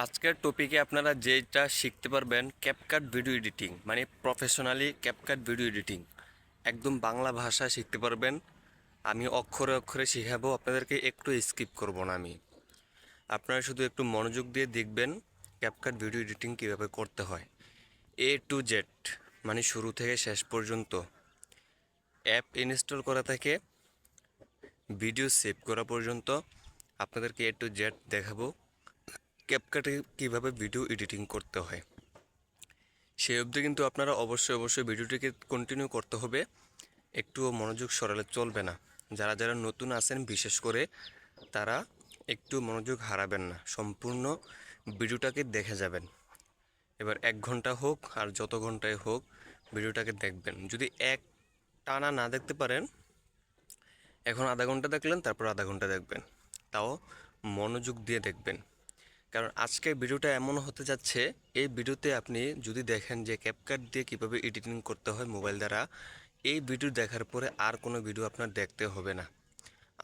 আজকের টপিকে আপনারা যেটা শিখতে পারবেন ক্যাপকাট ভিডিও এডিটিং, মানে প্রফেশনালি ক্যাপকাট ভিডিও এডিটিং একদম বাংলা ভাষায় শিখতে পারবেন। আমি অক্ষরে অক্ষরে শেখাবো আপনাদেরকে, একটু স্কিপ করব না আমি। আপনারা শুধু একটু মনোযোগ দিয়ে দেখবেন ক্যাপকাট ভিডিও এডিটিং কীভাবে করতে হয়, এ টু জেড, মানে শুরু থেকে শেষ পর্যন্ত। অ্যাপ ইনস্টল করা থেকে ভিডিও সেভ করা পর্যন্ত আপনাদেরকে এ টু জেড দেখাবো ক্যাপকাটে কীভাবে ভিডিও এডিটিং করতে হয়। সেই অবধি কিন্তু আপনারা অবশ্যই ভিডিওটিকে কন্টিনিউ করতে হবে, একটুও মনোযোগ সরালে চলবে না। যারা যারা নতুন আছেন বিশেষ করে তারা একটু মনোযোগ হারাবেন না, সম্পূর্ণ ভিডিওটাকে দেখে যাবেন। এবার 1 ঘন্টা হোক আর যত ঘন্টায় হোক ভিডিওটাকে দেখবেন। যদি এক টানা না দেখতে পারেন, এখন আধা ঘন্টা দেখলেন, তারপর আধা ঘন্টা দেখবেন, তাও মনোযোগ দিয়ে দেখবেন। কারণ আজকের ভিডিওটা এমন হতে যাচ্ছে, এই ভিডিওতে আপনি যদি দেখেন যে ক্যাপকাট দিয়ে কীভাবে এডিটিং করতে হয় মোবাইল দ্বারা, এই ভিডিও দেখার পরে আর কোনো ভিডিও আপনার দেখতে হবে না,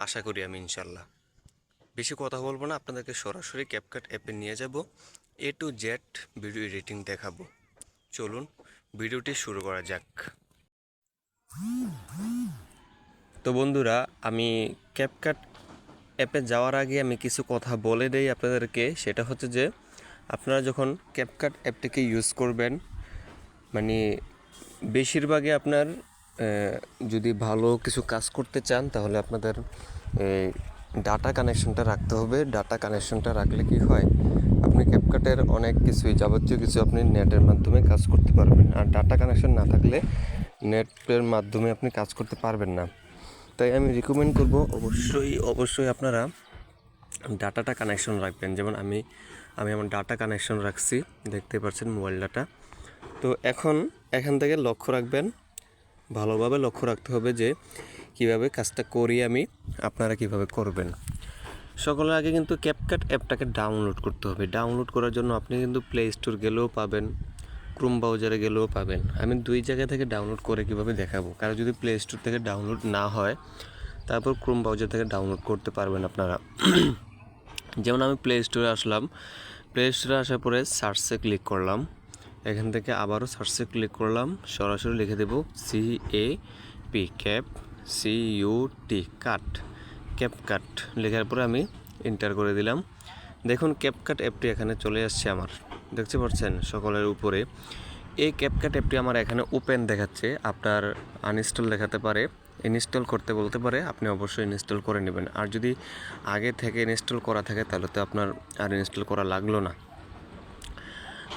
আশা করি আমি ইনশাল্লাহ। বেশি কথা বলবো না, আপনাদেরকে সরাসরি ক্যাপকাট অ্যাপে নিয়ে যাব, এ টু জেড ভিডিও এডিটিং দেখাবো। চলুন ভিডিওটি শুরু করা যাক। তো বন্ধুরা, আমি ক্যাপকাট অ্যাপে যাওয়ার আগে আমি কিছু কথা বলে দেই আপনাদেরকে। সেটা হচ্ছে যে আপনারা যখন ক্যাপকাট অ্যাপটিকে ইউজ করবেন, মানে বেশিরভাগই আপনার যদি ভালো কিছু কাজ করতে চান তাহলে আপনাদের ডাটা কানেকশনটা রাখতে হবে। ডাটা কানেকশনটা রাখলে কি হয়, আপনি ক্যাপকাটের অনেক কিছুই যাবতীয় কিছু আপনি নেটের মাধ্যমে কাজ করতে পারবেন। আর ডাটা কানেকশন না থাকলে নেটের মাধ্যমে আপনি কাজ করতে পারবেন না। তাই আমি রিকমেন্ড করব অবশ্যই আপনারা ডাটাটা কানেকশন রাখবেন। যেমন আমি আমার ডাটা কানেকশন রাখছি, দেখতে পাচ্ছেন মোবাইল ডাটা। তো এখান থেকে লক্ষ্য রাখবেন, ভালোভাবে লক্ষ্য রাখতে হবে যে কিভাবে কাজটা করি আমি, আপনারা কিভাবে করবেন। সকলের আগে কিন্তু ক্যাপকাট অ্যাপটাকে ডাউনলোড করতে হবে। ডাউনলোড করার জন্য আপনি কিন্তু প্লে স্টোর গেলেও পাবেন, ক্রোম ব্রাউজারে গেলেও পাবেন। আমি 2 জায়গা থেকে ডাউনলোড করে কিভাবে দেখাবো। কারণ যদি প্লে স্টোর থেকে ডাউনলোড না হয়, তারপর ক্রোম ব্রাউজার থেকে ডাউনলোড করতে পারবেন আপনারা। যেমন আমি প্লে স্টোরে আসলাম, প্লে স্টোরে আসার পরে সার্চে ক্লিক করলাম, এখান থেকে আবারও সার্চে ক্লিক করলাম, সরাসরি লিখে দেব CAP cap CUT cut, CapCut লেখার পরে আমি এন্টার করে দিলাম। দেখুন ক্যাপকাট অ্যাপটি এখানে চলে আসছে আমার, দেখতে পাচ্ছেন সকলের উপরে। এই ক্যাপকাট অ্যাপটি আমার এখানে ওপেন দেখাচ্ছে, আপনার আনইনস্টল দেখাতে পারে, ইনস্টল করতে বলতে পারে, আপনি অবশ্যই ইনস্টল করে নেবেন। আর যদি আগে থেকে ইনস্টল করা থাকে তাহলে তো আপনার আর ইনস্টল করা লাগলো না।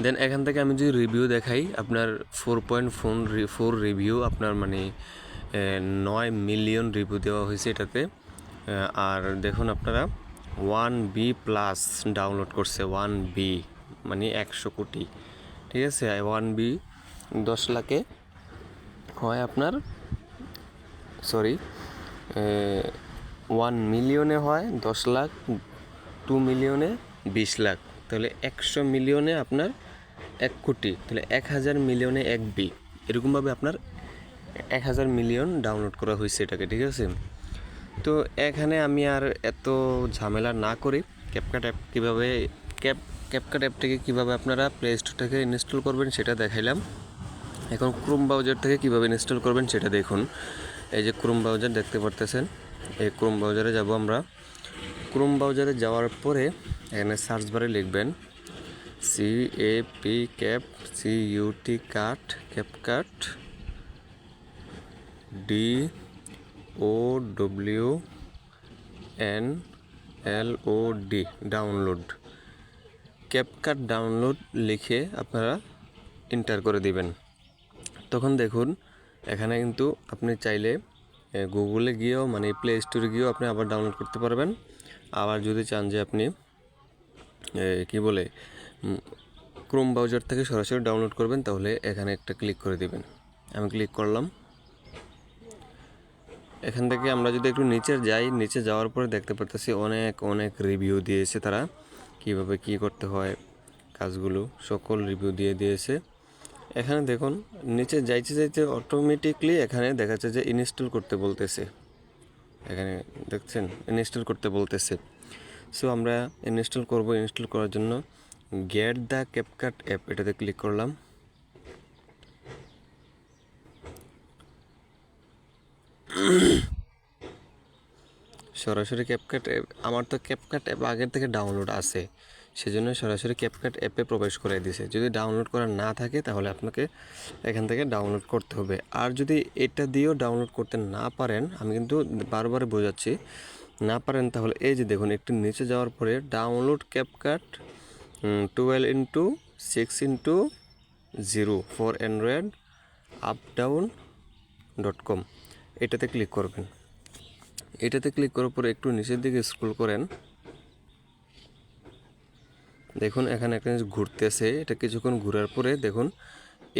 দেন এখান থেকে আমি যদি রিভিউ দেখাই, আপনার 4.4 রিভিউ, আপনার মানে 9 মিলিয়ন রিভিউ দেওয়া হয়েছে এটাতে। আর দেখুন আপনারা 1B+ ডাউনলোড করছে, 1B মানে 100 কোটি, ঠিক আছে। 1B 10 লাখে হয় আপনার, সরি 1 মিলিয়নে হয় 10 লাখ, 2 মিলিয়নে 20 লাখ, তাহলে 100 মিলিয়নে আপনার 1 কোটি, তাহলে 1000 মিলিয়নে 1B, এরকমভাবে আপনার 1000 মিলিয়ন ডাউনলোড করা হয়েছে এটাকে, ঠিক আছে। তো এখানে আমি আর এত ঝামেলা না করি, ক্যাপকাট অ্যাপ কীভাবে ক্যাপকাট অ্যাপটিকে কীভাবে আপনারা প্লে স্টোর থেকে ইনস্টল করবেন সেটা দেখাইলাম। এখন ক্রোম ব্রাউজার থেকে কীভাবে ইনস্টল করবেন সেটা দেখুন। এই যে ক্রোম ব্রাউজার দেখতে পারতেছেন, এই ক্রোম ব্রাউজারে যাব আমরা। ক্রোম ব্রাউজারে যাওয়ার পরে এখানে সার্চ বারে লিখবেন CAP cap CUT cut, CapCut DOWNLOD, download, CapCut download লিখে আপনারা এন্টার করে দিবেন। তখন দেখুন এখানে কিন্তু আপনি চাইলে গুগলে গিয়েও, মানে প্লে স্টোরে গিয়েও আপনি আবার ডাউনলোড করতে পারবেন। আবার যদি চান যে আপনি কি বলে ক্রোম ব্রাউজার থেকে সরাসরি ডাউনলোড করবেন, তাহলে এখানে একটা ক্লিক করে দিবেন। আমি ক্লিক করলাম। এখান থেকে আমরা যদি একটু নিচে যাই, নিচে যাওয়ার পরে দেখতে পারতেছি অনেক রিভিউ দিয়েছে তারা, কিভাবে কি করতে হয় কাজগুলো, সকল রিভিউ দিয়েছে। এখানে দেখুন নিচে যাইতে অটোমেটিকলি এখানে দেখাচ্ছে যে ইনস্টল করতে বলতেছে, এখানে দেখছেন ইনস্টল করতে বলতেছে। সো আমরা ইনস্টল করব। ইনস্টল করার জন্য গেট দ্য ক্যাপকাট অ্যাপ, এটাতে ক্লিক করলাম। সরাসরি ক্যাপকাট অ্যাপ, আমার তো ক্যাপকাট অ্যাপ আগের থেকে ডাউনলোড আছে, সেজন্য সরাসরি ক্যাপকাট অ্যাপে প্রবেশ করে দিছে। যদি ডাউনলোড করা না থাকে তাহলে আপনাকে এখান থেকে ডাউনলোড করতে হবে। আর যদি এটা দিয়েও ডাউনলোড করতে না পারেন, আমি কিন্তু বারবার বোঝাচ্ছি, না পারেন তাহলে এই যে দেখুন একটু নিচে যাওয়ার পরে download CapCut 12x6x0 for Android updown.com, এটাতে ক্লিক করবেন। এটাতে ক্লিক করার পরে একটু নিচের দিকে স্ক্রল করেন, দেখুন এখানে একটা জিনিস ঘুরতেছে। এটা কিছুক্ষণ ঘোরার পরে দেখুন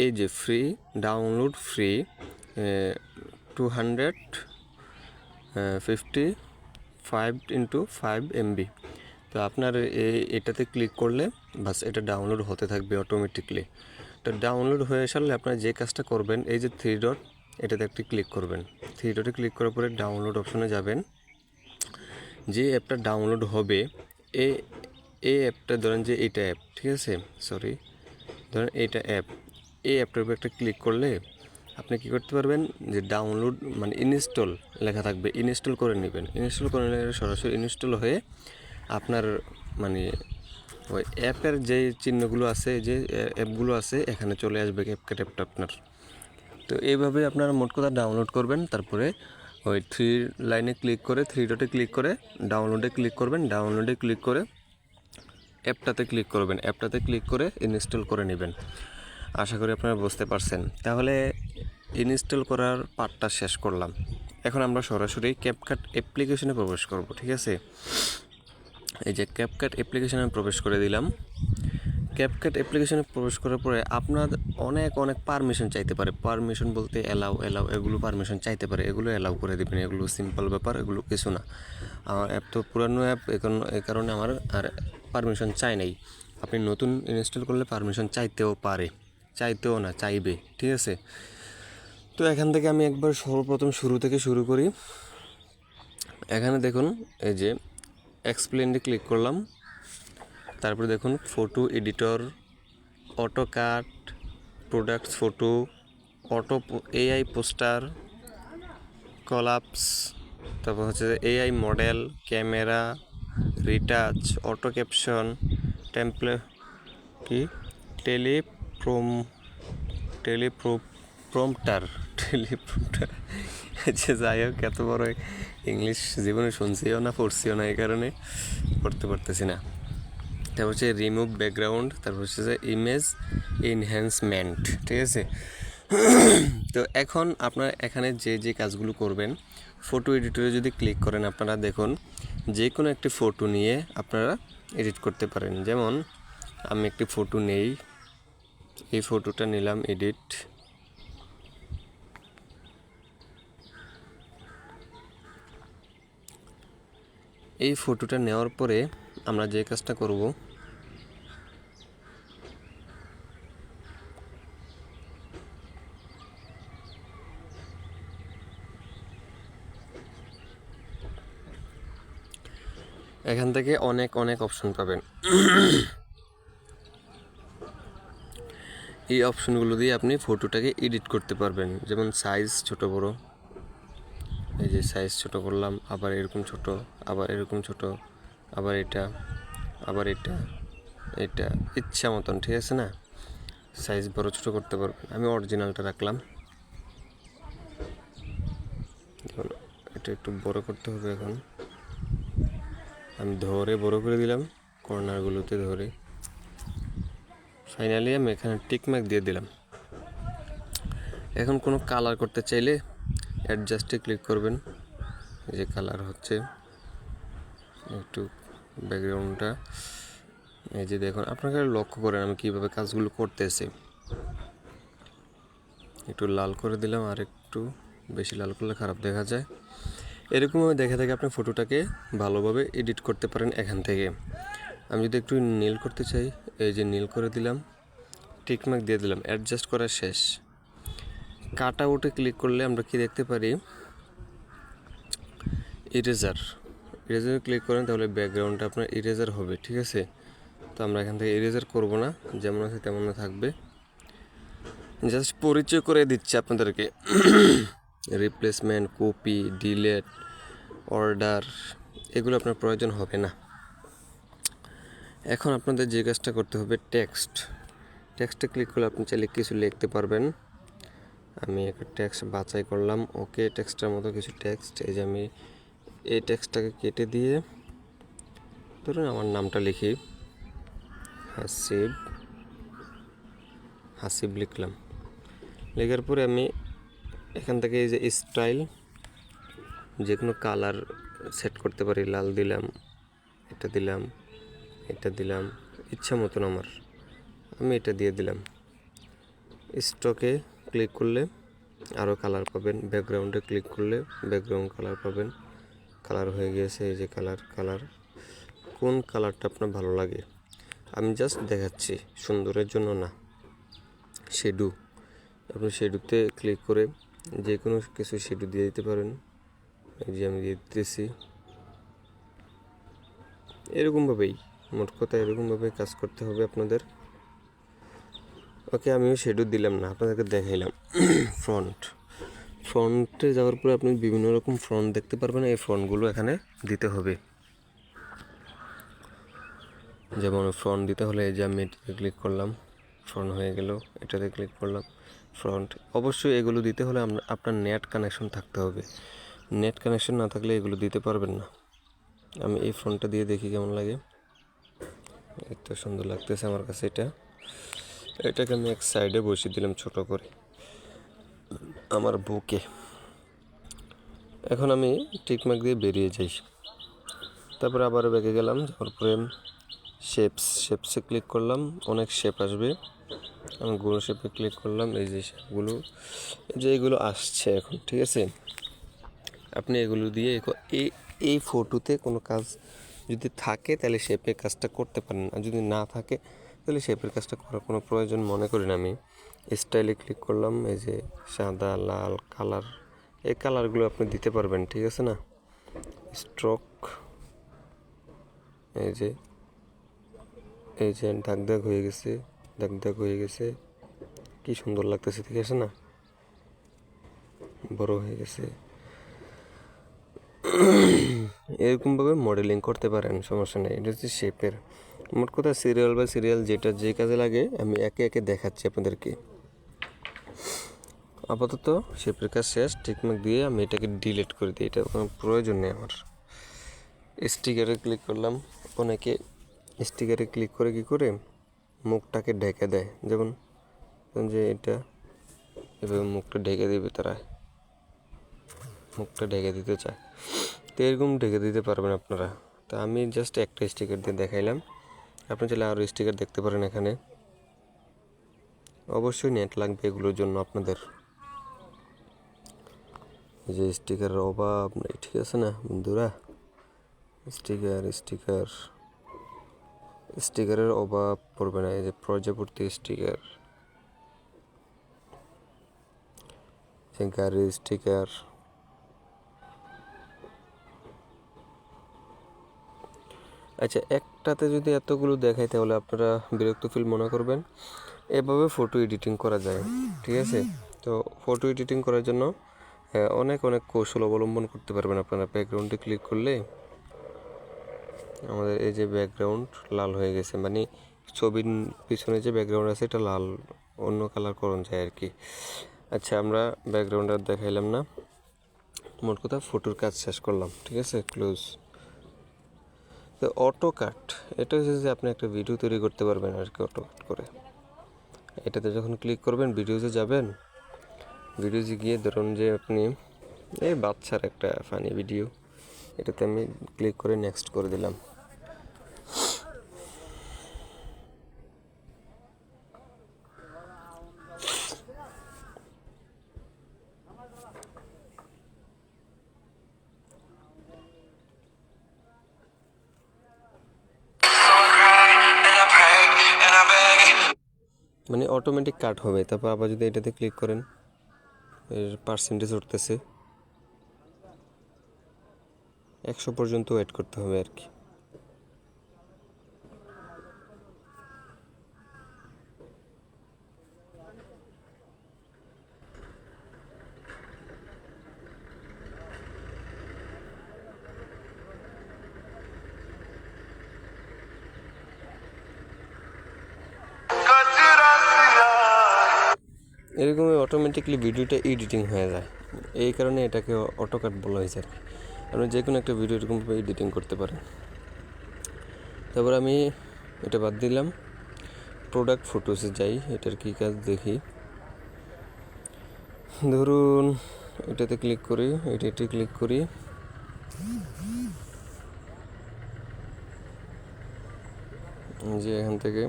এই যে ফ্রি ডাউনলোড ফ্রি 255 MB। তো আপনার এটাতে ক্লিক করলে বাস এটা ডাউনলোড হতে থাকবে অটোমেটিকলি। তো ডাউনলোড হয়ে আসলে আপনারা যে কাজটা করবেন, এই যে 3 ডট, এটাতে একটি ক্লিক করবেন। 3 ডটে ক্লিক করার পরে ডাউনলোড অপশনে যাবেন। যে অ্যাপটা ডাউনলোড হবে এই অ্যাপটা ধরেন যে এইটা অ্যাপ, ঠিক আছে, সরি, ধরেন এইটা অ্যাপ, এই অ্যাপটার উপর একটা ক্লিক করলে আপনি কী করতে পারবেন, যে ডাউনলোড মানে ইনস্টল লেখা থাকবে, ইনস্টল করে নেবেন। ইনস্টল করে নিলে সরাসরি ইনস্টল হয়ে আপনার মানে ওই অ্যাপের যে চিহ্নগুলো আছে, যে অ্যাপগুলো আছে, এখানে চলে আসবে ক্যাপকাট অ্যাপটা আপনার। তো এইভাবে আপনারা মোট কথা ডাউনলোড করবেন। তারপরে ওই 3 লাইনে ক্লিক করে 3 ডটে ক্লিক করে ডাউনলোডে ক্লিক করবেন। ডাউনলোডে ক্লিক করে অ্যাপটাতে ক্লিক করবেন। অ্যাপটাতে ক্লিক করে ইনস্টল করে নেবেন। আশা করি আপনারা বুঝতে পারছেন। তাহলে ইনস্টল করার পার্টটা শেষ করলাম। এখন আমরা সরাসরি ক্যাপকাট অ্যাপ্লিকেশনে প্রবেশ করব, ঠিক আছে। এই যে ক্যাপকাট অ্যাপ্লিকেশনে প্রবেশ করে দিলাম। ক্যাপকাট অ্যাপ্লিকেশনে প্রবেশ করার পরে আপনার অনেক পারমিশন চাইতে পারে। পারমিশন বলতে অ্যালাউ এগুলো পারমিশন চাইতে পারে, এগুলো অ্যালাউ করে দেবেন। এগুলো সিম্পল ব্যাপার, এগুলো কিছু না। আমার অ্যাপ তো পুরানো অ্যাপ, এই কারণে আমার আর পারমিশন চাই নাই। আপনি নতুন ইনস্টল করলে পারমিশন চাইতেও পারে, চাইতেও না, চাইবে, ঠিক আছে। তো এখান থেকে আমি একবার সর্বপ্রথম শুরু থেকে শুরু করি। এখানে দেখুন এই যে এক্সপ্লেনে ক্লিক করলাম। তারপরে দেখুন photo editor, autocut, products photo, AI poster, collapse, তারপর হচ্ছে AI model, camera, retouch, auto caption, template কি টেলিপ্রম্পটার যে যাই হোক, এত বড় ইংলিশ জীবনে শুনছিও না, পড়ছিও না, এই কারণে পড়তে পারতেছি না। তারপর হচ্ছে রিমুভ ব্যাকগ্রাউন্ড, তারপর হচ্ছে যে ইমেজ এনহ্যান্সমেন্ট, ঠিক আছে। তো এখন আপনারা এখানে যে কাজগুলো করবেন, ফটো এডিটরে যদি ক্লিক করেন আপনারা দেখুন যে কোনো একটি ফটো নিয়ে আপনারা এডিট করতে পারেন। যেমন আমি একটি ফটো নেই, এই ফটোটা নিলাম এডিট। এই ফটোটা নেওয়ার পরে আমরা যে কাজটা করব, এখান থেকে অনেক অপশন পাবেন। এই অপশনগুলো দিয়ে আপনি ফটোটাকে এডিট করতে পারবেন। যেমন সাইজ ছোট বড়, এই যে সাইজ ছোট করলাম, আবার এরকম ছোট, আবার এরকম ছোট, আবার এটা, আবার এটা ইচ্ছা মতন, ঠিক আছে না। সাইজ বড় ছোট করতে পারবেন। আমি অরিজিনালটা রাখলাম। এটা একটু বড় করতে হবে। এখন আমি ধরে বড় করে দিলাম, কর্নারগুলোতে ধরে। ফাইনালি আমি এখানে টিকমার্ক দিয়ে দিলাম। এখন কোনো কালার করতে চাইলে অ্যাডজাস্টে ক্লিক করবেন। এই যে কালার হচ্ছে একটু ব্যাকগ্রাউন্ডটা, এই যে দেখুন, আপনারা লক্ষ্য করেন আমি কীভাবে কাজগুলো করতেছি। একটু লাল করে দিলাম, আর একটু বেশি লাল করলে খারাপ দেখা যায়। এরকমভাবে দেখে আপনি ফটোটাকে ভালোভাবে এডিট করতে পারেন এখান থেকে। আমি যদি একটু নীল করতে চাই, এই যে নীল করে দিলাম, টিকমার্ক দিয়ে দিলাম, অ্যাডজাস্ট করা শেষ। কাট আউটে ক্লিক করলে আমরা কি দেখতে পারি, ইরেজারে ক্লিক করেন, তাহলে ব্যাকগ্রাউন্ডটা আপনার ইরেজার হবে, ঠিক আছে। তো আমরা এখান থেকে ইরেজার করব না, যেমন আছে তেমন থাকবে। জাস্ট পরিচয় করে দিচ্ছি আপনাদেরকে। রিপ্লেসমেন্ট, কপি, ডিলেট, অর্ডার এগুলো আপনার প্রয়োজন হবে না। এখন আপনাদের যে কাজটা করতে হবে, টেক্সটে ক্লিক করলে আপনি চাইলে কিছু লিখতে পারবেন। আমি একটা টেক্সট বাছাই করলাম, ওকে টেক্সটের মতো কিছু টেক্সট। এই যে আমি এই টেক্সটটাকে কেটে দিয়ে ধরুন আমার নামটা লিখি, হাসিব লিখলাম। লেখার পরে আমি এখান থেকে এই যে স্টাইল, যে কোনো কালার সেট করতে পারি। লাল দিলাম, এটা দিলাম, এটা দিলাম, ইচ্ছা মতন আমি এটা দিয়ে দিলাম। স্টকে ক্লিক করলে আরও কালার পাবেন, ব্যাকগ্রাউন্ডে ক্লিক করলে ব্যাকগ্রাউন্ড কালার পাবেন। কালার হয়ে গিয়েছে, এই যে কালার কোন কালারটা আপনার ভালো লাগে আমি জাস্ট দেখাচ্ছি, সুন্দরের জন্য না। শেডু, আপনি শেডুতে ক্লিক করে যে কোনো কিছু শেডু দিয়ে দিতে পারেন। এই যে আমি দিয়ে দিতেছি। এরকমভাবেই, মোট কথা এরকমভাবে কাজ করতে হবে আপনাদের। ওকে, আমিও শেডু দিলাম না, আপনাদেরকে দেখাইলাম। ফ্রন্টে যাওয়ার পরে আপনি বিভিন্ন রকম ফ্রন্ট দেখতে পারবেন। এই ফ্রন্টগুলো এখানে দিতে হবে। যেমন ফ্রন্ট দিতে হলে এই যে আমি এটাতে ক্লিক করলাম, ফ্রন্ট হয়ে গেল। এটাতে ক্লিক করলাম, ফ্রন্ট। অবশ্যই এগুলো দিতে হলে আপনার নেট কানেকশন থাকতে হবে। নেট কানেকশন না থাকলে এগুলো দিতে পারবেন না। আমি এই ফ্রন্টটা দিয়ে দেখি কেমন লাগে। এত সুন্দর লাগতেছে আমার কাছে। এটাকে আমি এক সাইডে বসিয়ে দিলাম ছোট করে আমার বুকে। এখন আমি টিকমার্ক দিয়ে বেরিয়ে যাই। তারপরে আবারও ব্যাকে গেলাম, যাওয়ার পরে শেপসে ক্লিক করলাম, অনেক শেপ আসবে। আমি গুলো শেপে ক্লিক করলাম, এই যে শেপগুলো, এগুলো আসছে এখন, ঠিক আছে। আপনি এগুলো দিয়ে এই ফটোতে কোনো কাজ যদি থাকে তাহলে শেপের কাজটা করতে পারেন, আর যদি না থাকে তাহলে শেপের কাজটা করার কোনো প্রয়োজন মনে করি না। আমি স্টাইলে ক্লিক করলাম, এই যে সাদা, লাল কালার, এই কালারগুলো আপনি দিতে পারবেন, ঠিক আছে না। স্ট্রোক, এই যে দাগ হয়ে গেছে, কি সুন্দর লাগতেছে, ঠিক আছে না, বড় হয়ে গেছে। এরকমভাবে মডেলিং করতে পারেন, সমস্যা নেই। এটা হচ্ছে শেপের। মোট কথা সিরিয়াল যেটা যে কাজে লাগে আমি একে একে দেখাচ্ছি আপনাদেরকে। আপাতত শেপের কাজ শেষ। টিকমার্ক দিয়ে আমি এটাকে ডিলিট করে দিই, এটা কোনো প্রয়োজন নেই আমার। স্টিকারে ক্লিক করলাম। অনেকে স্টিকারে ক্লিক করে কি করে মুখটাকে ঢেকে দেয়, যেমন যে এটা এভাবে মুখটা ঢেকে দেবে, তারা মুখটা ঢেকে দিতে চায়, তো এরকম ঢেকে দিতে পারবেন আপনারা। তো আমি জাস্ট একটা স্টিকার দিয়ে দেখাইলাম, আপনি চাইলে আরও স্টিকার দেখতে পারেন এখানে। অবশ্যই নেট লাগবে এগুলোর জন্য আপনাদের, যে স্টিকারের অভাব নেই, ঠিক আছে না বন্ধুরা। স্টিকারের অভাব পড়বে না। এই যে প্রজাপতি স্টিকার, গাড়ির স্টিকার, আচ্ছা একটাতে যদি এতগুলো দেখাই তাহলে আপনারা বিরক্ত ফিল মনে করবেন। এভাবে ফটো এডিটিং করা যায়, ঠিক আছে। তো ফটো এডিটিং করার জন্য অনেক কৌশল অবলম্বন করতে পারবেন আপনারা। ব্যাকগ্রাউন্ডে ক্লিক করলে আমাদের এই যে ব্যাকগ্রাউন্ড লাল হয়ে গেছে, মানে ছবির পিছনে যে ব্যাকগ্রাউন্ড আছে এটা লাল, অন্য কালার করুন যায় আর কি। আচ্ছা, আমরা ব্যাকগ্রাউন্ড আর দেখাইলাম না, মোট কথা ফটোর কাজ শেষ করলাম, ঠিক আছে। ক্লোজ। তো অটো কাট, এটা হচ্ছে যে আপনি একটা ভিডিও তৈরি করতে পারবেন আর কি অটো কাট করে। এটাতে যখন ক্লিক করবেন ভিডিওতে যাবেন, ভিডিওতে গিয়ে ধরুন যে আপনি এই বাচ্চার একটা ফানি ভিডিও, এটাতে আমি ক্লিক করে নেক্সট করে দিলাম। মানে অটোমেটিক কাট হবে। তারপর আবার যদি এটাতে ক্লিক করেন, এর পার্সেন্টেজ উঠতেছে, 100 পর্যন্ত ওয়েট করতে হবে আর কি। এরকমই অটোমেটিকলি ভিডিওটা এডিটিং হয়ে যায়, এই কারণে এটাকে অটোকাট বলা হয়েছে আর কি। আপনি যে কোনো একটা ভিডিও এরকমভাবে এডিটিং করতে পারেন। তারপর আমি এটা বাদ দিলাম, প্রোডাক্ট ফটোসে যাই, এটার কী কাজ দেখি। ধরুন এটাতে ক্লিক করি, এটাতে ক্লিক করি, যে এখান থেকে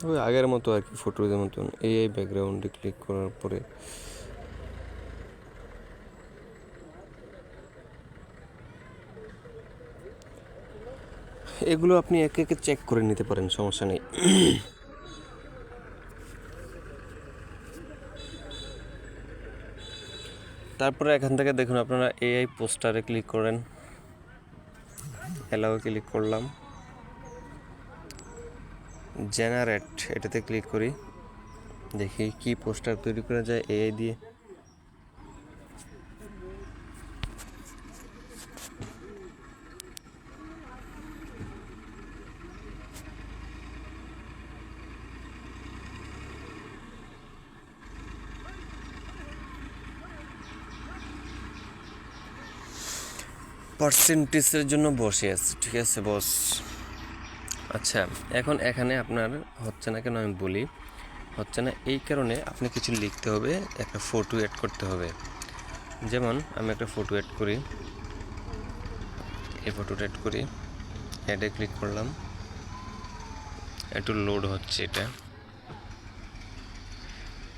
ওই আগের মতো আর কি, ফটোজের মতন এই ব্যাকগ্রাউন্ডে ক্লিক করার পরে এগুলো আপনি একে একে চেক করে নিতে পারেন, সমস্যা নেই। তারপরে এখান থেকে দেখুন আপনারা এআই পোস্টারে ক্লিক করেন, অ্যালাও ক্লিক করলাম, জেনারেট এটাতে ক্লিক করি, দেখি কি পোস্টার তৈরি করা যায় এআই দিয়ে। পার্সেন্টেজের জন্য বসে আছে, ঠিক আছে বস। আচ্ছা, এখন এখানে আপনার হচ্ছে না কেন আমি বলি, হচ্ছে না এই কারণে আপনি কিছু লিখতে হবে, একটা ফটো অ্যাড করতে হবে। যেমন আমি একটা ফটো অ্যাড করি, এই ফটোটা অ্যাড করি, অ্যাডে ক্লিক করলাম, একটু লোড হচ্ছে, এটা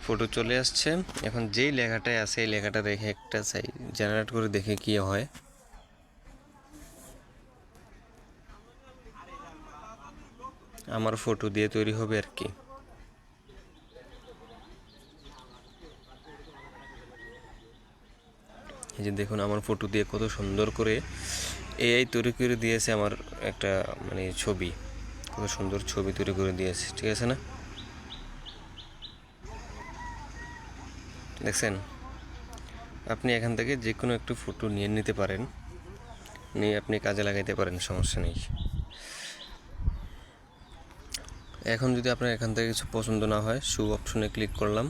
ফটো চলে আসছে। এখন যেই লেখাটায় আছে এই লেখাটা রেখে একটা চাই জেনারেট করে দেখে কি হয়। আমার ফটো দিয়ে তৈরি হবে আর কি। এই যে দেখুন আমার ফটো দিয়ে কত সুন্দর করে এআই তৈরি করে দিয়েছে আমার একটা মানে ছবি, কত সুন্দর ছবি তৈরি করে দিয়েছে, ঠিক আছে না? দেখছেন, আপনি এখান থেকে যে কোনো একটু ফটো নিয়ে নিতে পারেন, নিয়ে আপনি কাজে লাগাইতে পারেন, সমস্যা নেই। এখন যদি আপনার এখান থেকে কিছু পছন্দ না হয়, শো অপশনে ক্লিক করলাম,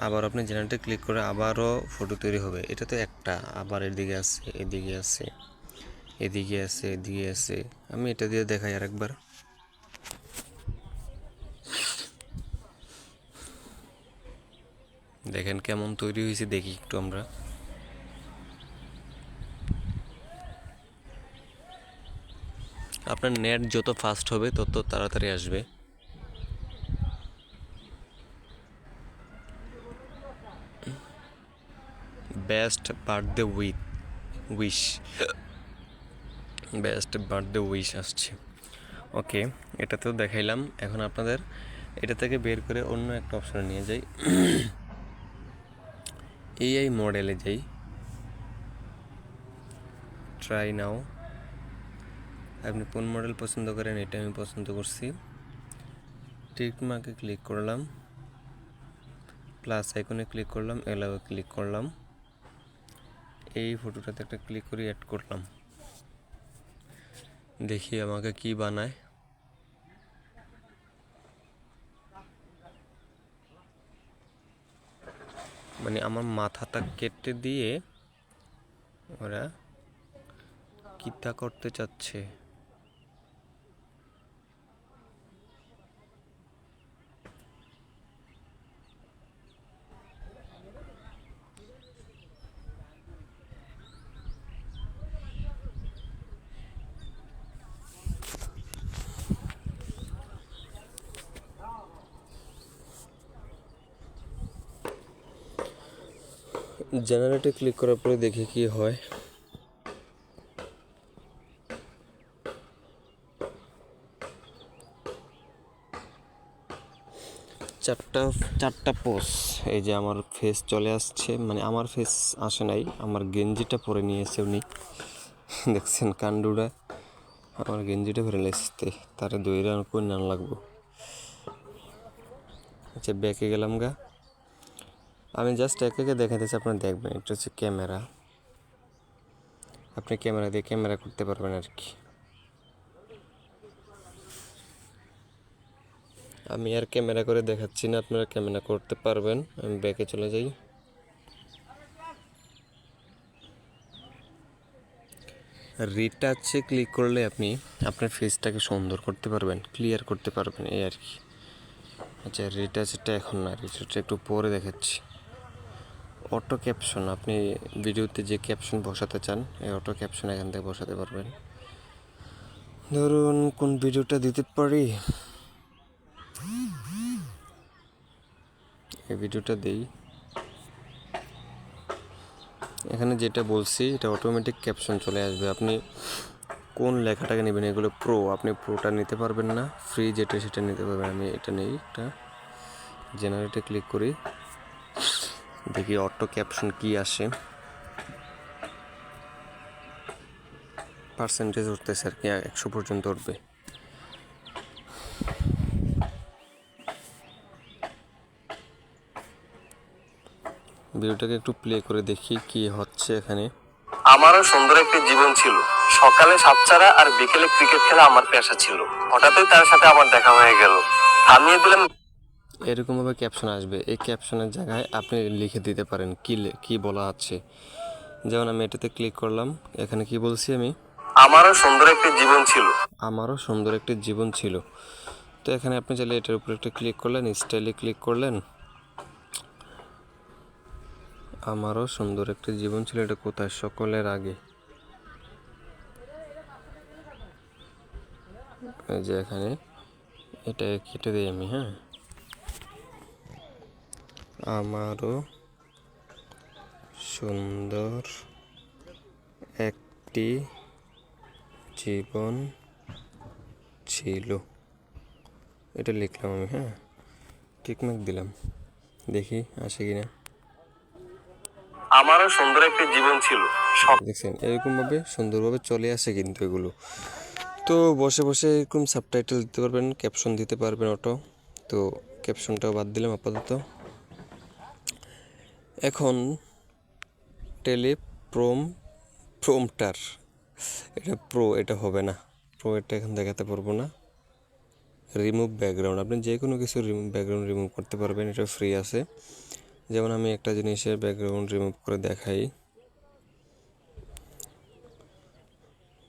আবার আপনি জেনারেটে ক্লিক করে আবারও ফটো তৈরি হবে। এটা তো একটা, আবার এদিকে আছে, এদিকে আছে, এদিকে আছে, এদিকে আছে। আমি এটা দিয়ে দেখাই আরেকবার। দেখেন কেমন তৈরি হয়েছে, দেখি একটু আমরা। আপনার নেট যত ফাস্ট হবে তত তাড়াতাড়ি আসবে। Best birthday wish, best birthday wish আসছে। ওকে, এটাতেও দেখাইলাম। এখন আপনাদের এটা থেকে বের করে অন্য একটা অপশনে নিয়ে যাই, এআই মডেলে যাই, ট্রাই নাও। আপনি কোন মডেল পছন্দ করেন, এটা আমি পছন্দ করছি। টিক মার্কে ক্লিক করলাম, প্লাস আইকনে ক্লিক করলাম, এলাওয়ে ক্লিক করলাম, এই ফটোটাতে একটা ক্লিক করে অ্যাড করলাম, দেখি আমাকে কি বানায়। মানে আমার মাথাটা কেটে দিয়ে ওরা কিতা করতে চাচ্ছে। জেনারেটে ক্লিক করার পরে দেখি কি হয়। চারটা পোস্ট, এই যে আমার ফেস চলে আসছে, মানে আমার ফেস আসে নাই, আমার গেঞ্জিটা পরে নিয়েছে উনি। দেখছেন কান্ডুটা, আমার গেঞ্জিটা পরে নিয়েছে, তারা দইরা করে নান লাগবো। আচ্ছা, ব্যাকে গেলাম গা। আমি জাস্ট একে একে দেখাতেছি, আপনারা দেখবেন। এটা হচ্ছে ক্যামেরা, আপনি ক্যামেরা দিয়ে ক্যামেরা করতে পারবেন আর কি। আমি আর ক্যামেরা করে দেখাচ্ছি না, আপনারা ক্যামেরা করতে পারবেন। আমি ব্যাকে চলে যাই। রিটাচে ক্লিক করলে আপনি আপনার ফেসটাকে সুন্দর করতে পারবেন, ক্লিয়ার করতে পারবেন, এই আর কি। আচ্ছা, রিটাচটা এখন না, রিটাচটা একটু পরে দেখাচ্ছি। অটো ক্যাপশন, আপনি ভিডিওতে যে ক্যাপশন বসাতে চান এই অটো ক্যাপশন এখান থেকে বসাতে পারবেন। ধরুন কোন ভিডিওটা দিতে পারি, এই ভিডিওটা দেই। এখানে যেটা বলছি এটা অটোমেটিক ক্যাপশন চলে আসবে। আপনি কোন লেখাটাকে নেবেন, এগুলো প্রো, আপনি প্রোটা নিতে পারবেন না, ফ্রি যেটা সেটা নিতে পারবেন। আমি এটা নেই, এটা জেনারেটে ক্লিক করি, দেখি অটো ক্যাপশন কি আসে। পার্সেন্টেজ উঠতেছে আর কি, 100 পর্যন্ত উঠবে। ভিডিওটাকে একটু প্লে করে দেখি কি হচ্ছে এখানে। আমারও সুন্দর একটি জীবন ছিল। সকালে সাতচারা আর বিকেলে ক্রিকেট খেলা আমার পেশা ছিল। হঠাৎই তার সাথে আমার দেখা হয়ে গেল। থামিয়ে দিলাম। এরকমভাবে ক্যাপশন আসবে। এই ক্যাপশনের জায়গায় আপনি লিখে দিতে পারেন কি বলা আছে। যেমন আমি এটাতে ক্লিক করলাম, এখানে কি বলছি আমি, আমারও সুন্দর একটি জীবন ছিল। আমারও সুন্দর একটি জীবন ছিল। তো এখানে আপনি চাইলে এটার উপরে একটা ক্লিক করলেন, স্টাইলে ক্লিক করলেন, আমারও সুন্দর একটি জীবন ছিল। এটা কোথায়, সকলের আগে, এই যে এখানে, এটা কেটে দিই আমি। হ্যাঁ, আমারও সুন্দর একটি জীবন ছিল, এটা লিখলাম আমি। হ্যাঁ, টিকমার্ক দিলাম, দেখি আসে কিনা। আমারও সুন্দর একটি জীবন ছিল। দেখছেন এরকমভাবে সুন্দরভাবে চলে আসে কিন্তু এগুলো। তো বসে বসে এরকম সাবটাইটেল দিতে পারবেন, ক্যাপশন দিতে পারবেন অটো। তো ক্যাপশনটাও বাদ দিলাম আপাতত। এখন প্রম্পটার, এটা প্রো, এটা হবে না, প্রো এটা এখন দেখাতে পারবো না। রিমুভ ব্যাকগ্রাউন্ড, আপনি যে কোনো কিছু ব্যাকগ্রাউন্ড রিমুভ করতে পারবেন, এটা ফ্রি আছে। যেমন আমি একটা জিনিসের ব্যাকগ্রাউন্ড রিমুভ করে দেখাই,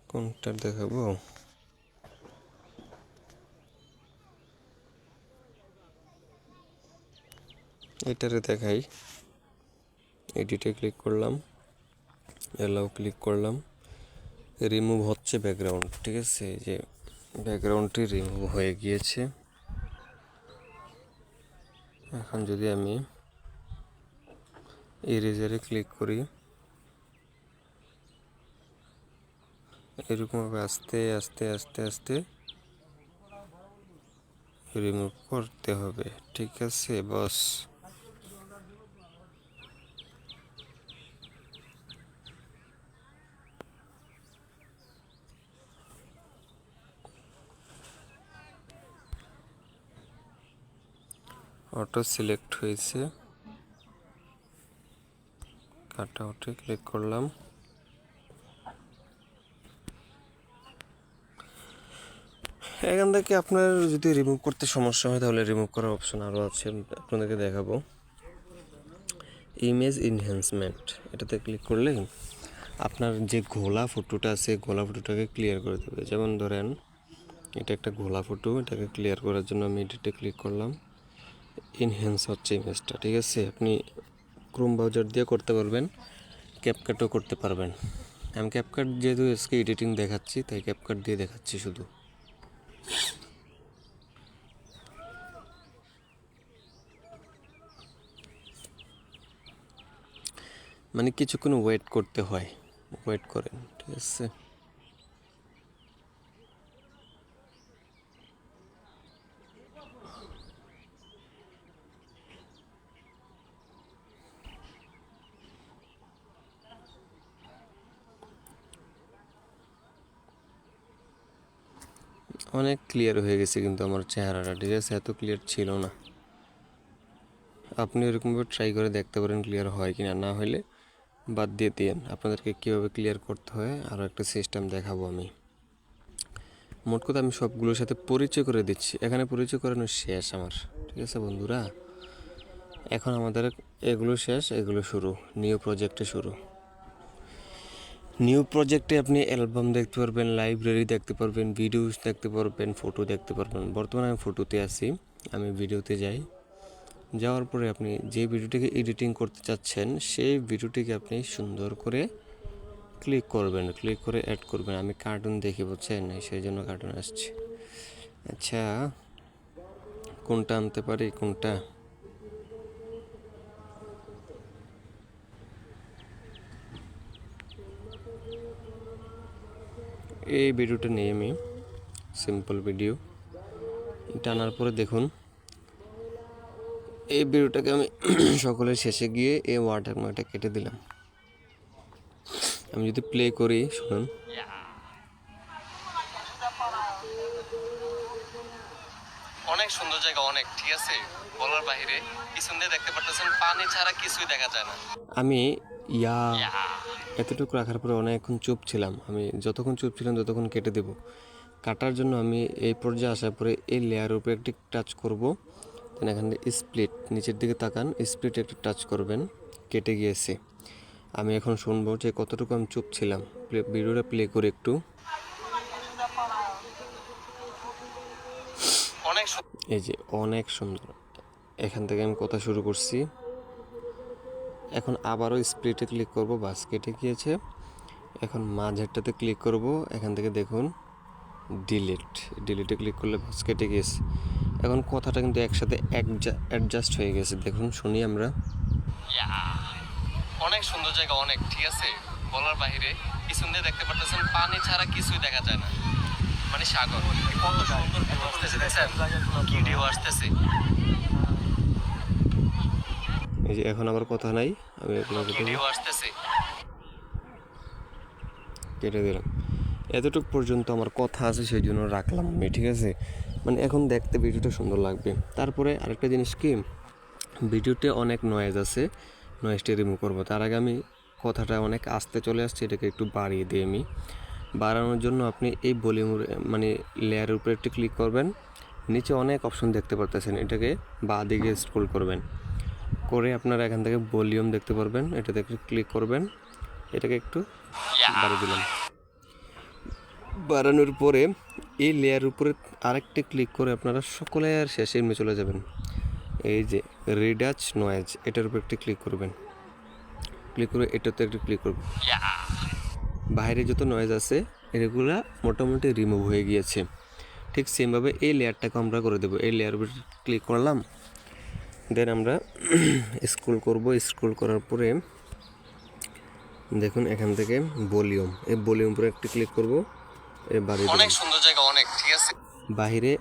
কোনটা দেখাবো, এটারে দেখাই। এডিটে ক্লিক করলাম, এলাও ক্লিক করলাম, রিমুভ হচ্ছে ব্যাকগ্রাউন্ড। ঠিক আছে, যে ব্যাকগ্রাউন্ডটি রিমুভ হয়ে গিয়েছে। এখন যদি আমি ইরেজারে ক্লিক করি, এরকমভাবে আস্তে আস্তে আস্তে আস্তে রিমুভ করতে হবে। ঠিক আছে বস। অটো সিলেক্ট হয়েছে, কাট আউটে ক্লিক করলাম। এখান থেকে আপনার যদি রিমুভ করতে সমস্যা হয় তাহলে রিমুভ করার অপশন আরও আছে, আপনাদেরকে দেখাবো। ইমেজ এনহ্যান্সমেন্ট, এটাতে ক্লিক করলে আপনার যে ঘোলা ফটোটা আছে ঘোলা ফটোটাকে ক্লিয়ার করে দেবে। যেমন ধরেন এটা একটা ঘোলা ফটো, এটাকে ক্লিয়ার করার জন্য আমি এডিটে ক্লিক করলাম, এনহ্যান্স হচ্ছে ইমেজটা। ঠিক আছে, আপনি ক্রোম ব্রাউজার দিয়ে করতে পারবেন, ক্যাপকাটও করতে পারবেন। আমি ক্যাপকাট যেহেতু আজকে এডিটিং দেখাচ্ছি তাই ক্যাপকাট দিয়ে দেখাচ্ছি শুধু। মানে কিছুক্ষণ ওয়েট করতে হয়, ওয়েট করেন। ঠিক আছে, অনেক ক্লিয়ার হয়ে গেছে কিন্তু আমার চেহারাটা। ঠিক আছে, এত ক্লিয়ার ছিল না। আপনি এরকমভাবে ট্রাই করে দেখতে পারেন ক্লিয়ার হয় কি না, না হলে বাদ দিয়ে দিন। আপনাদেরকে কীভাবে ক্লিয়ার করতে হয় আরও একটা সিস্টেম দেখাবো আমি। মোট কথা আমি সবগুলোর সাথে পরিচয় করে দিচ্ছি, এখানে পরিচয় করানো শেষ আমার। ঠিক আছে বন্ধুরা, এখন আমাদের এগুলো শেষ, এগুলো শুরু, নিউ প্রজেক্টে শুরু। নিউ প্রজেক্টে আপনি অ্যালবাম দেখতে পারবেন, লাইব্রেরি দেখতে পারবেন, ভিডিওস দেখতে পারবেন, ফটো দেখতে পারবেন। বর্তমানে আমি ফটোতে আছি, আমি ভিডিওতে যাই। যাওয়ার পরে আপনি যে ভিডিওটিকে এডিটিং করতে চাচ্ছেন সেই ভিডিওটিকে আপনি সুন্দর করে ক্লিক করবেন, ক্লিক করে অ্যাড করবেন। আমি কার্টুন দেখি, বুঝছেন, সেই জন্য কার্টুন আসছে। আচ্ছা, কোনটা আনতে পারি, কোনটা? এই ভিডিওটা নিয়ে আমি সিম্পল ভিডিও টানার পরে দেখুন এই ভিডিওটাকে আমি সকলের শেষে গিয়ে এই ওয়াটারমার্কটা কেটে দিলাম। আমি যদি প্লে করি, শুনুন, অনেক সুন্দর জায়গা, অনেক, ঠিক আছে, বলার বাইরে। পিছন দিয়ে দেখতে পারতেছেন পানি ছাড়া কিছুই দেখা যায় না। আমি এতটুকু রাখার পরে অনেকক্ষণ চুপ ছিলাম। আমি যতক্ষণ চুপ ছিলাম ততক্ষণ কেটে দেব। কাটার জন্য আমি এই পর্যায়ে আসার পরে এই লেয়ারের উপরে একটি টাচ করব, দেন এখানে স্প্লিট, নিচের দিকে তাকান, স্প্লিট একটু টাচ করবেন, কেটে গিয়েছে। আমি এখন শুনবো যে কতটুকু আমি চুপ ছিলাম। ভিডিওটা প্লে করে একটু, এই যে অনেক সুন্দর। এখান থেকে আমি কথা শুরু করছি, এখন আবারও স্প্লিটে ক্লিক করব, বাস কেটে গিয়েছে। এখন মাঝেরটাতে ক্লিক করব, এখান থেকে দেখুন ডিলিটে ক্লিক করলে বাস কেটে গিয়েছে। এখন কথাটা কিন্তু একসাথে অ্যাডজাস্ট হয়ে গেছে, দেখুন, শুনি আমরা। অনেক সুন্দর জায়গা, অনেক, ঠিক আছে, বলার বাইরে। পিছন দিয়ে দেখতে পারতেছেন পানি ছাড়া কিছুই দেখা যায় না, মানে সাগর। কত সুন্দর ভিউ আসতেছে, দেখছেন কি ভিউ আসতেছে। এই যে এখন আবার কথা নাই, আমি ভিডিও আসতেছে, কেটে দিলাম। এতটুকু পর্যন্ত আমার কথা আছে, সেই জন্য রাখলাম আমি, ঠিক আছে। মানে এখন দেখতে ভিডিওটা সুন্দর লাগবে। তারপরে আরেকটা জিনিস কি, ভিডিওতে অনেক নয়েজ আছে, নয়েজটা রিমুভ করবো। তার আগে আমি কথাটা অনেক আস্তে চলে আসছে, এটাকে একটু বাড়িয়ে দিই আমি। বাড়ানোর জন্য আপনি এই ভলিউম, মানে লেয়ারের উপরে একটু ক্লিক করবেন, নিচে অনেক অপশন দেখতে পারতেছেন, এটাকে বাঁ দিকে স্ক্রল করবেন, করে আপনারা এখান থেকে ভলিউম দেখতে পারবেন, এটাতে একটু ক্লিক করবেন, এটাকে একটু বাড়িয়ে দিলাম। বাড়ানোর পরে এই লেয়ার উপরে আরেকটি ক্লিক করে আপনারা সকলের শেষে এমনি চলে যাবেন। এই যে রিডাচ নয়েজ, এটার উপর একটি ক্লিক করবেন, ক্লিক করে এটাতে একটু ক্লিক করবেন। বাইরে যত নয়েজ আছে এগুলা মোটামুটি রিমুভ হয়ে গিয়েছে। ঠিক সেমভাবে এই লেয়ারটাকে আমরা করে দেবো। এই লেয়ার উপর ক্লিক করলাম, দেন আমরা স্ক্রল করব, স্ক্রল করার পরে দেখুন এখান থেকে ভলিউম, এই ভলিউম উপরে একটু ক্লিক করব, অনেক সুন্দর জায়গা, অনেক, ঠিক আছে। বাহিরে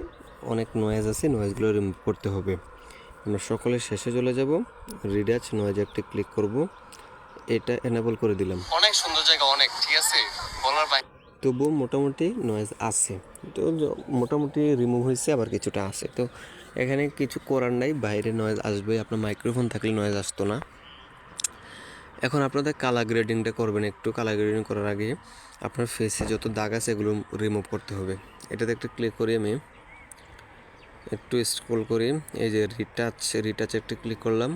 অনেক নয়েজ আছে, নয়েজগুলো রিমুভ করতে হবে। আমরা সকলের শেষে চলে যাব, রিডাচ নয়েজ একটা ক্লিক করব, এটা এনেবল করে দিলাম। অনেক সুন্দর জায়গা, অনেক, ঠিক আছে, বলার বাইরে। তবুও মোটামুটি নয়েজ আছে, তো মোটামুটি রিমুভ হয়েছে, আবার কিছুটা আছে। তো এখানে কিছু করার নাই, বাইরে নয়েজ আসবে, আপনার মাইক্রোফোন থাকলে নয়েজ আসতো না। এখন আপনাদের কালার গ্রেডিংটা করবেন। একটু কালার গ্রেডিং করার আগে আপনার ফেসে যত দাগ আছে এগুলো রিমুভ করতে হবে। এটাতে একটু ক্লিক করি, আমি একটু স্ক্রল করি, এই যে রিটাচে একটু ক্লিক করলাম,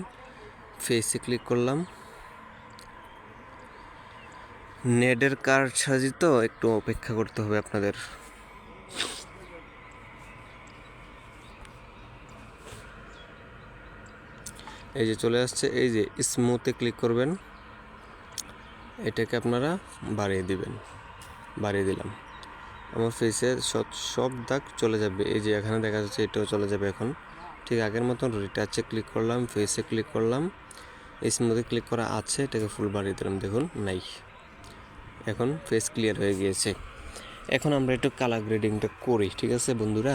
ফেসে ক্লিক করলাম। নেটের কার্ড সাজি তো একটু অপেক্ষা করতে হবে আপনাদের। এই যে চলে আসছে, এই যে স্মুথে ক্লিক করবেন, এটাকে আপনারা বাড়িয়ে দিবেন, বাড়িয়ে দিলাম। আমার ফেসে সব দাগ চলে যাবে, এই যে এখানে দেখা যাচ্ছে এটাও চলে যাবে। এখন ঠিক আগের মতন রিটাচে ক্লিক করলাম, ফেসে ক্লিক করলাম, স্মুথে ক্লিক করা আছে, এটাকে ফুল বাড়িয়ে দিলাম, দেখুন নাই। এখন ফেস ক্লিয়ার হয়ে গিয়েছে। এখন আমরা একটু কালার গ্রেডিংটা করি, ঠিক আছে বন্ধুরা।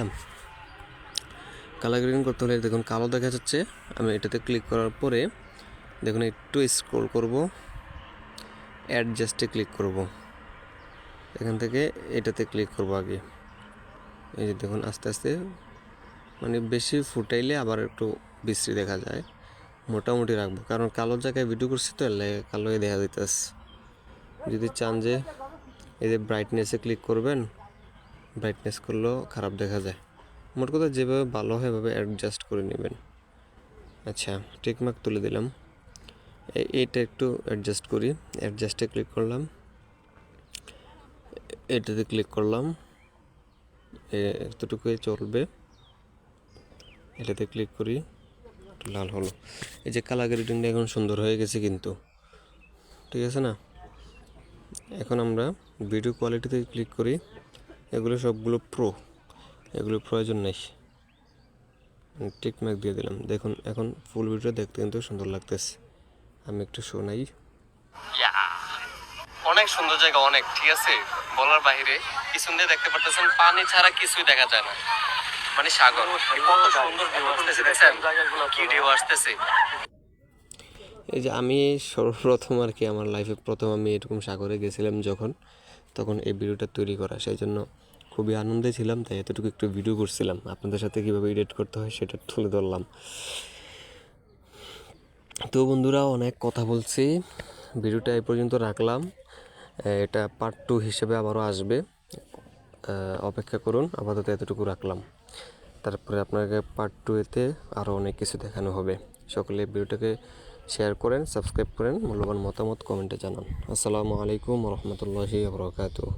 কালার গ্রেডিং করতে হলে দেখুন কালো দেখা যাচ্ছে, আমি এটাতে ক্লিক করার পরে দেখুন একটু স্ক্রল করব, অ্যাডজাস্টে ক্লিক করব, এখান থেকে এটাতে ক্লিক করব আগে। এই যে দেখুন আস্তে আস্তে, মানে বেশি ফুটাইলে আবার একটু বিশ্রী দেখা যায়, মোটামুটি রাখবো, কারণ কালো জায়গায় ভিডিও করছি তো কালোই দেখা যাইতেছে। যদি চান যে এই যে ব্রাইটনেসে ক্লিক করবেন, ব্রাইটনেস করলেও খারাপ দেখা যায়। মোট কথা যেভাবে ভালো হয় এভাবে অ্যাডজাস্ট করে নেবেন। আচ্ছা, টিকমার্ক তুলে দিলাম। এইটা একটু অ্যাডজাস্ট করি। অ্যাডজাস্টে ক্লিক করলাম, এটাতে ক্লিক করলাম, এতটুকুই চলবে। এটাতে ক্লিক করি, লাল হলো। এই যে কালার গ্রেডিংটা এখন সুন্দর হয়ে গেছে কিন্তু, ঠিক আছে না? এখন আমরা ভিডিও কোয়ালিটিতে ক্লিক করি। এগুলো সবগুলো প্রো, এগুলো প্রয়োজন নেই। টিকমার্ক দিয়ে দিলাম। দেখুন এখন ফুল ভিডিও দেখতে কিন্তু সুন্দর লাগতেছে। আমি একটু শোনাই। অনেক সুন্দর জায়গা, অনেক, ঠিক আছে, বলার বাইরে। পিছন দিয়ে দেখতে পারতেছেন পানি ছাড়া কিছুই দেখা যায় না, মানে সাগর। কত সুন্দর ঢেউ আসতেছে, দেখছেন কি ঢেউ আসতেছে। এই যে আমি সর্বপ্রথম আর কি আমার লাইফে প্রথম আমি এরকম সাগরে গেছিলাম যখন, তখন এই ভিডিওটা তৈরি করা, সেই জন্য খুবই আনন্দে ছিলাম, তাই এতটুকু একটু ভিডিও করছিলাম। আপনাদের সাথে কীভাবে এডিট করতে হয় সেটা তুলে ধরলাম। তো বন্ধুরা, অনেক কথা বলছি, ভিডিওটা এই পর্যন্ত রাখলাম। এটা পার্ট 2 হিসেবে আবারও আসবে, অপেক্ষা করুন। আপাতত এতটুকু রাখলাম, তারপরে আপনাকে পার্ট 2-এতে আরও অনেক কিছু দেখানো হবে। সকলে ভিডিওটাকে শেয়ার করেন, সাবস্ক্রাইব করেন, মূল্যবান মতামত কমেন্টে জানান। আসসালামু আলাইকুম রহমতুল্লাহি ওয়া বারাকাতুহু।